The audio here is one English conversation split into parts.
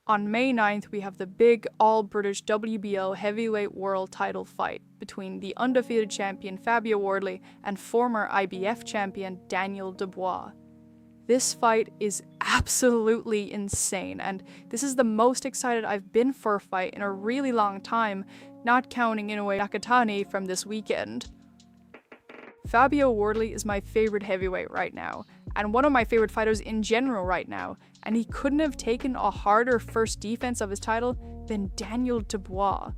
On May 9th, we have the big all-British WBO heavyweight world title fight between the undefeated champion Fabio Wardley and former IBF champion Daniel Dubois. This fight is absolutely insane, and this is the most excited I've been for a fight in a really long time, not counting Inoue Nakatani from this weekend. Fabio Wardley is my favorite heavyweight right now, and one of my favorite fighters in general right now, and he couldn't have taken a harder first defense of his title than Daniel Dubois.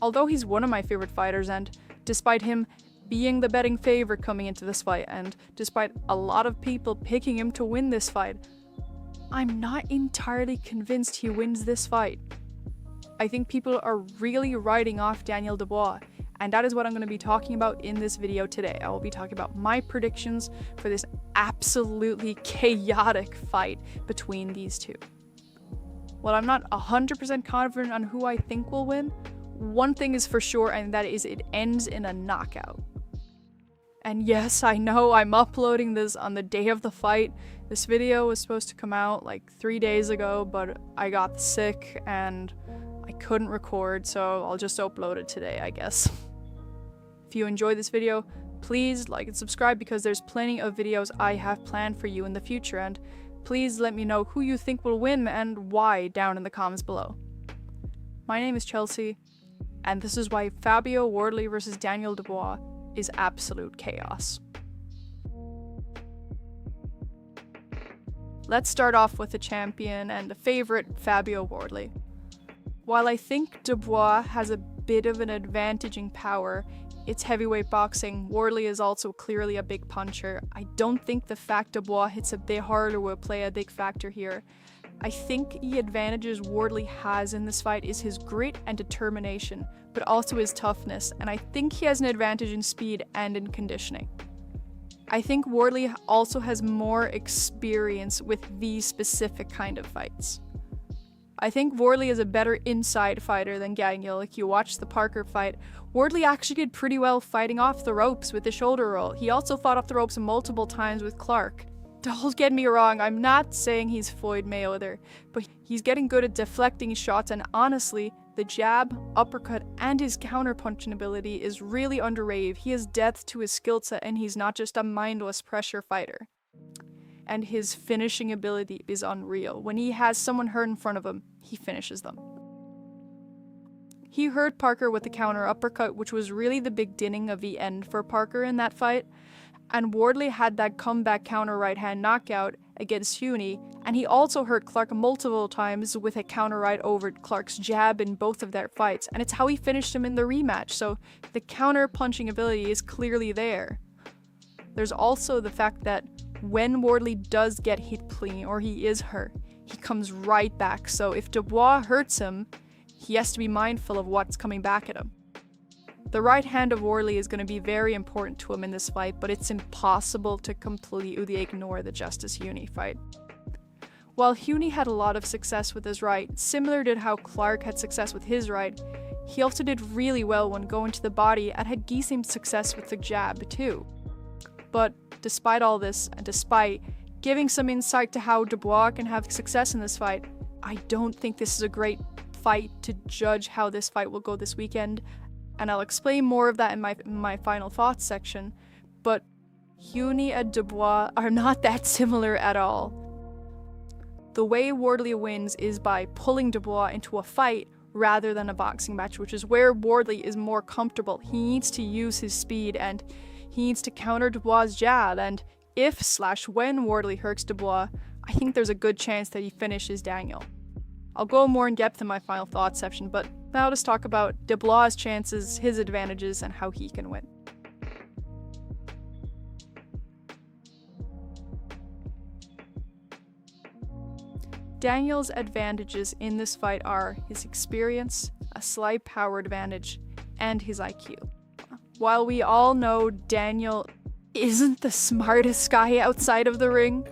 Although he's one of my favorite fighters, and despite him being the betting favorite coming into this fight, and despite a lot of people picking him to win this fight, I'm not entirely convinced he wins this fight. I think people are really writing off Daniel Dubois, and that is what I'm going to be talking about in this video today. I will be talking about my predictions for this absolutely chaotic fight between these two. While I'm not 100% confident on who I think will win, one thing is for sure, and that is it ends in a knockout. And yes, I know I'm uploading this on the day of the fight. This video was supposed to come out like 3 days ago, but I got sick and I couldn't record, so I'll just upload it today, I guess. If you enjoyed this video, please like and subscribe because there's plenty of videos I have planned for you in the future, and please let me know who you think will win and why down in the comments below. My name is Chelsea, and this is why Fabio Wardley versus Daniel Dubois is absolute chaos. Let's start off with the champion and the favorite, Fabio Wardley. While I think Dubois has a bit of an advantage in power, it's heavyweight boxing. Wardley is also clearly a big puncher. I don't think the fact Dubois hits a bit harder will play a big factor here. I think the advantages Wardley has in this fight is his grit and determination, but also his toughness, and I think he has an advantage in speed and in conditioning. I think Wardley also has more experience with these specific kind of fights. I think Wardley is a better inside fighter than Daniel. Like, you watch the Parker fight, Wardley actually did pretty well fighting off the ropes with the shoulder roll. He also fought off the ropes multiple times with Clark. Don't get me wrong, I'm not saying he's Floyd Mayweather, but he's getting good at deflecting shots, and honestly, the jab, uppercut, and his counter-punching ability is really underrated. He has depth to his skill set, and he's not just a mindless pressure fighter. And his finishing ability is unreal. When he has someone hurt in front of him, he finishes them. He hurt Parker with the counter uppercut, which was really the beginning of the end for Parker in that fight. And Wardley had that comeback counter right hand knockout against Huni, and he also hurt Clark multiple times with a counter right over Clark's jab in both of their fights, and it's how he finished him in the rematch, so the counter punching ability is clearly there. There's also the fact that when Wardley does get hit clean or he is hurt, he comes right back, so if Dubois hurts him, he has to be mindful of what's coming back at him. The right hand of Wardley is going to be very important to him in this fight, but it's impossible to completely ignore the Justice Huni fight. While Huni had a lot of success with his right, similar to how Clark had success with his right, he also did really well when going to the body and had decent success with the jab too. But despite all this, and despite giving some insight to how Dubois can have success in this fight, I don't think this is a great fight to judge how this fight will go this weekend, and I'll explain more of that in my final thoughts section, but Huni and Dubois are not that similar at all. The way Wardley wins is by pulling Dubois into a fight rather than a boxing match, which is where Wardley is more comfortable. He needs to use his speed and he needs to counter Dubois' jab, and if/when Wardley hurts Dubois, I think there's a good chance that he finishes Daniel. I'll go more in depth in my final thoughts section, but now let's talk about Dubois' chances, his advantages, and how he can win. Daniel's advantages in this fight are his experience, a slight power advantage, and his IQ. While we all know Daniel isn't the smartest guy outside of the ring,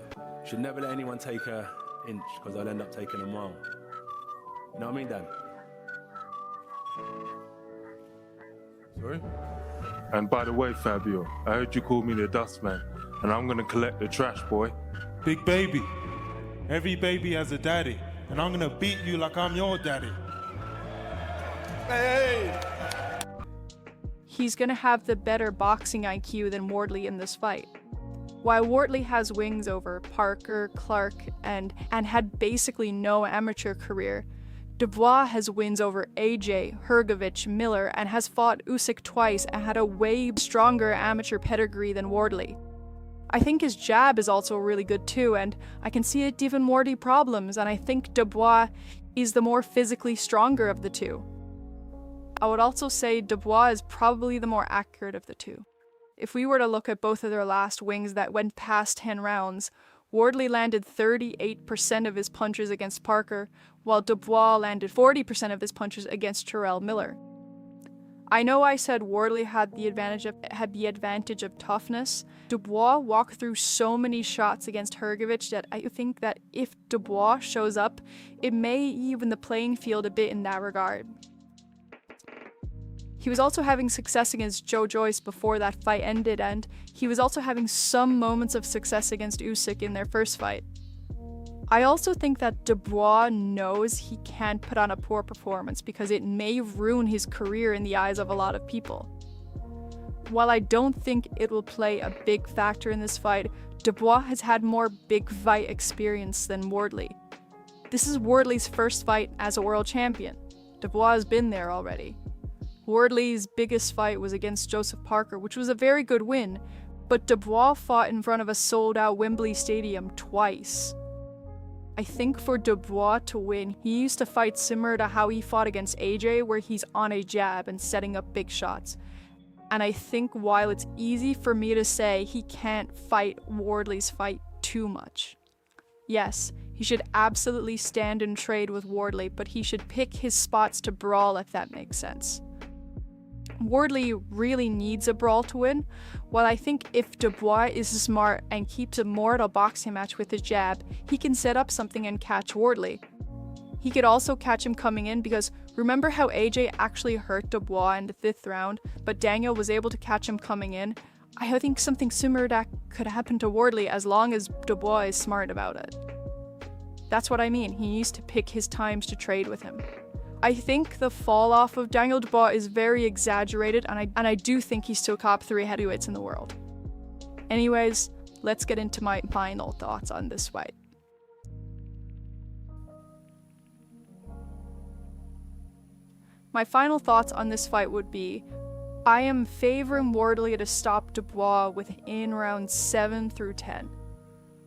should never let anyone take an inch, because I'll end up taking a mile. You know what I mean, Dan? Sorry? And by the way, Fabio, I heard you call me the dustman, and I'm gonna collect the trash, boy. Big baby. Every baby has a daddy. and I'm gonna beat you like I'm your daddy. Hey! He's gonna have the better boxing IQ than Wardley in this fight. While Wardley has wins over Parker, Clark, and had basically no amateur career, Dubois has wins over AJ, Hrgovic, Miller, and has fought Usyk twice and had a way stronger amateur pedigree than Wardley. I think his jab is also really good too, and I can see it giving Wardley problems, and I think Dubois is the more physically stronger of the two. I would also say Dubois is probably the more accurate of the two. If we were to look at both of their last wins that went past 10 rounds, Wardley landed 38% of his punches against Parker, while Dubois landed 40% of his punches against Terrell Miller. I know I said Wardley had the advantage of toughness. Dubois walked through so many shots against Hrgovic that I think that if Dubois shows up, it may even the playing field a bit in that regard. He was also having success against Joe Joyce before that fight ended, and he was also having some moments of success against Usyk in their first fight. I also think that Dubois knows he can't put on a poor performance because it may ruin his career in the eyes of a lot of people. While I don't think it will play a big factor in this fight, Dubois has had more big fight experience than Wardley. This is Wardley's first fight as a world champion. Dubois has been there already. Wardley's biggest fight was against Joseph Parker, which was a very good win, but Dubois fought in front of a sold-out Wembley Stadium twice. I think for Dubois to win, he used to fight similar to how he fought against AJ, where he's on a jab and setting up big shots. And I think while it's easy for me to say he can't fight Wardley's fight too much. Yes, he should absolutely stand and trade with Wardley, but he should pick his spots to brawl if that makes sense. Wardley really needs a brawl to win, while I think if Dubois is smart and keeps a mortal boxing match with his jab, he can set up something and catch Wardley. He could also catch him coming in because remember how AJ actually hurt Dubois in the 5th round, but Daniel was able to catch him coming in? I think something similar to that could happen to Wardley as long as Dubois is smart about it. That's what I mean, he needs to pick his times to trade with him. I think the fall off of Daniel Dubois is very exaggerated, and I do think he's still top 3 heavyweights in the world. Anyways, let's get into my final thoughts on this fight. My final thoughts on this fight would be, I am favoring Wardley to stop Dubois within rounds 7 through 10.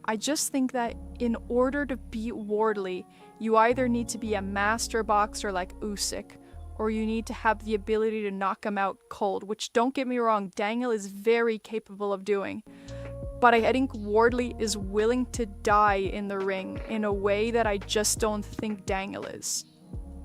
I just think that in order to beat Wardley, you either need to be a master boxer like Usyk, or you need to have the ability to knock him out cold, which don't get me wrong, Daniel is very capable of doing. But I think Wardley is willing to die in the ring in a way that I just don't think Daniel is.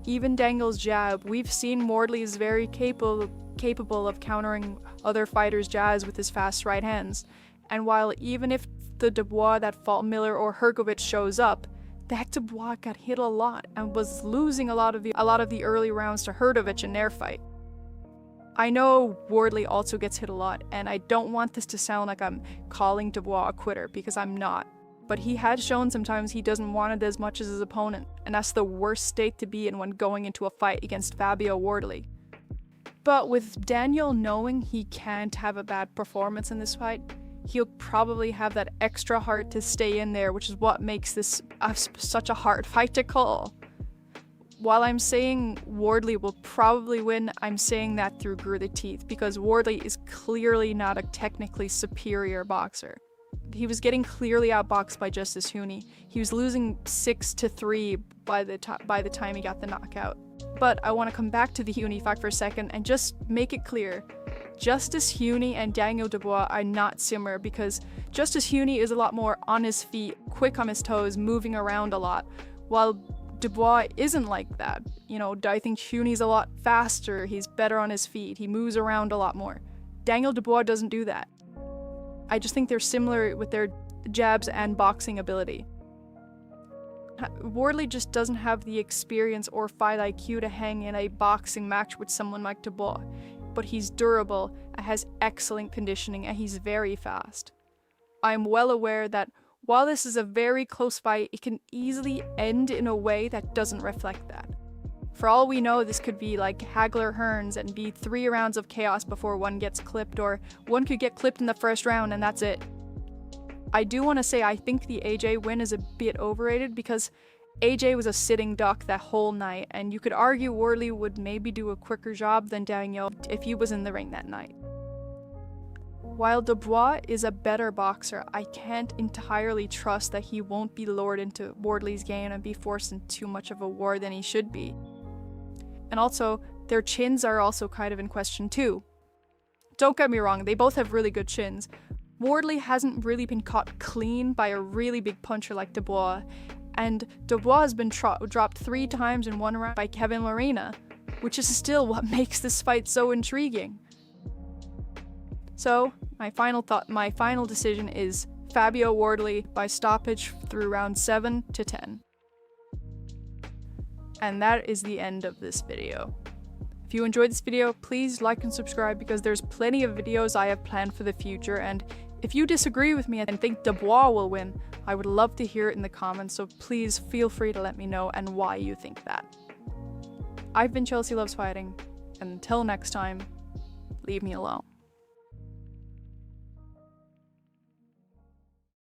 Even Daniel's jab, we've seen Wardley is very capable of countering other fighters' jabs with his fast right hands. And while even if the Dubois that fought Miller or Hrgovic shows up, that Dubois got hit a lot and was losing a lot of the early rounds to Hrgovic in their fight. I know Wardley also gets hit a lot, and I don't want this to sound like I'm calling Dubois a quitter, because I'm not. But he has shown sometimes he doesn't want it as much as his opponent, and that's the worst state to be in when going into a fight against Fabio Wardley. But with Daniel knowing he can't have a bad performance in this fight, he'll probably have that extra heart to stay in there, which is what makes this such a hard fight to call. While I'm saying Wardley will probably win, I'm saying that through gritted teeth, because Wardley is clearly not a technically superior boxer. He was getting clearly outboxed by Justice Huni. He was losing 6-3 by the time he got the knockout. But I want to come back to the Huni fight for a second and just make it clear. Justice Huni and Daniel Dubois are not similar, because Justice Huni is a lot more on his feet, quick on his toes, moving around a lot, while Dubois isn't like that. You know, I think Huni's a lot faster, he's better on his feet, he moves around a lot more. Daniel Dubois doesn't do that. I just think they're similar with their jabs and boxing ability. Wardley just doesn't have the experience or fight IQ to hang in a boxing match with someone like Dubois. But he's durable, has excellent conditioning, and he's very fast. I'm well aware that While this is a very close fight, it can easily end in a way that doesn't reflect that. For all we know, this could be like Hagler Hearns and be 3 rounds of chaos before one gets clipped, or one could get clipped in the first round and that's it. I do want to say I think the AJ win is a bit overrated because AJ was a sitting duck that whole night, and you could argue Wardley would maybe do a quicker job than Daniel if he was in the ring that night. While Dubois is a better boxer, I can't entirely trust that he won't be lured into Wardley's game and be forced into too much of a war than he should be. And also, their chins are also kind of in question too. Don't get me wrong, they both have really good chins. Wardley hasn't really been caught clean by a really big puncher like Dubois, and Dubois has been dropped 3 times in one round by Kevin Lorena, which is still what makes this fight so intriguing. So, my final decision is Fabio Wardley by stoppage through round 7 to 10. And that is the end of this video. If you enjoyed this video, please like and subscribe because there's plenty of videos I have planned for the future, and if you disagree with me and think Dubois will win, I would love to hear it in the comments, so please feel free to let me know and why you think that. I've been Chelsea Loves Fighting, and until next time, leave me alone.